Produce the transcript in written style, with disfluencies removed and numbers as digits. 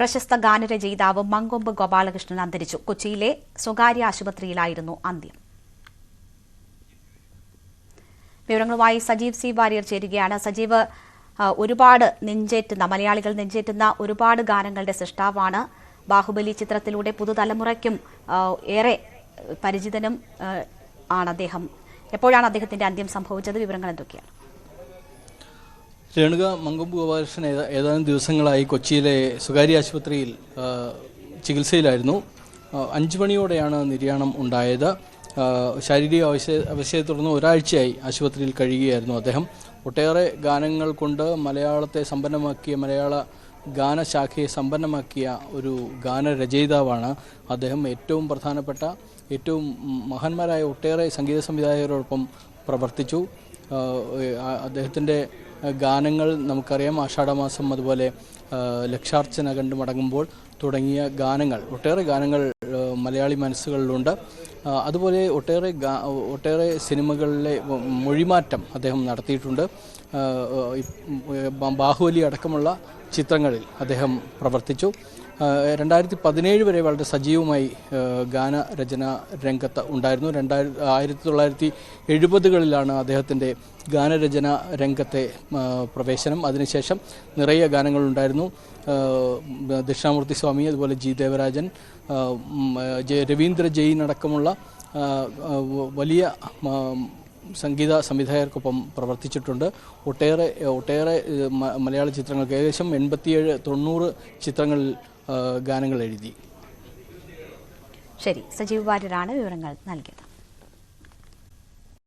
പ്രശസ്ത ഗാനരചയിതാവ് മങ്കൊമ്പ് ഗോപാലകൃഷ്ണൻ അന്തരിച്ചു. കൊച്ചിയിലെ സ്വകാര്യ ആശുപത്രിയിലായിരുന്നു അന്ത്യം. വിവരങ്ങളുമായി സജീവ് സി വാര്യർ ചേരുകയാണ്. സജീവ്, ഒരുപാട് മലയാളികൾ നെഞ്ചേറ്റുന്ന ഒരുപാട് ഗാനങ്ങളുടെ സൃഷ്ടാവാണ്. ബാഹുബലി ചിത്രത്തിലൂടെ പുതുതലമുറയ്ക്കും ഏറെ പരിചിതനും ആണ് അദ്ദേഹം. എപ്പോഴാണ് അദ്ദേഹത്തിന്റെ അന്ത്യം സംഭവിച്ചത്? വിവരങ്ങൾ എന്തൊക്കെയാണ്? രേണുക, മങ്കൊമ്പ് ഗോപാലകൃഷ്ണൻ ഏതാനും ദിവസങ്ങളായി കൊച്ചിയിലെ സ്വകാര്യ ആശുപത്രിയിൽ ചികിത്സയിലായിരുന്നു. 5 മണിയോടെയാണ് നിര്യാണം ഉണ്ടായത്. ശാരീരിക അവശതയെ തുടർന്ന് ഒരാഴ്ചയായി ആശുപത്രിയിൽ കഴിയുകയായിരുന്നു അദ്ദേഹം. ഒട്ടേറെ ഗാനങ്ങൾ കൊണ്ട് മലയാളത്തെ സമ്പന്നമാക്കിയ, മലയാള ഗാനശാഖയെ സമ്പന്നമാക്കിയ ഒരു ഗാനരചയിതാവാണ് അദ്ദേഹം. ഏറ്റവും പ്രധാനപ്പെട്ട, ഏറ്റവും മഹാന്മാരായ ഒട്ടേറെ സംഗീത സംവിധായകരോടൊപ്പം പ്രവർത്തിച്ചു. അദ്ദേഹത്തിൻ്റെ ഗാനങ്ങൾ നമുക്കറിയാം. ആഷാഢമാസം, അതുപോലെ ലക്ഷാർച്ചന കണ്ടു മടങ്ങുമ്പോൾ തുടങ്ങിയ ഗാനങ്ങൾ, ഒട്ടേറെ ഗാനങ്ങൾ മലയാളി മനസ്സുകളിലുണ്ട്. അതുപോലെ ഒട്ടേറെ സിനിമകളിലെ മൊഴിമാറ്റം അദ്ദേഹം നടത്തിയിട്ടുണ്ട്. ബാഹുബലി അടക്കമുള്ള ചിത്രങ്ങളിൽ അദ്ദേഹം പ്രവർത്തിച്ചു. 2017 വരെ വളരെ സജീവമായി ഗാനരചന രംഗത്ത് ഉണ്ടായിരുന്നു. 1970കളിലാണ് അദ്ദേഹത്തിൻ്റെ ഗാനരചന രംഗത്തെ പ്രവേശനം. അതിനുശേഷം നിറയെ ഗാനങ്ങളുണ്ടായിരുന്നു. ദക്ഷിണാമൂർത്തി സ്വാമി, അതുപോലെ ജി ദേവരാജൻ, രവീന്ദ്ര ജെയിൻ അടക്കമുള്ള വലിയ സംഗീത സംവിധായകർക്കൊപ്പം പ്രവർത്തിച്ചിട്ടുണ്ട്. ഒട്ടേറെ മലയാള ചിത്രങ്ങൾക്ക് ഏകദേശം 87-90 ചിത്രങ്ങളിൽ ഗാനങ്ങൾ എഴുതി. ശരി, സജീവ് വാര്യരാണ് വിവരങ്ങൾ നൽകിയത്.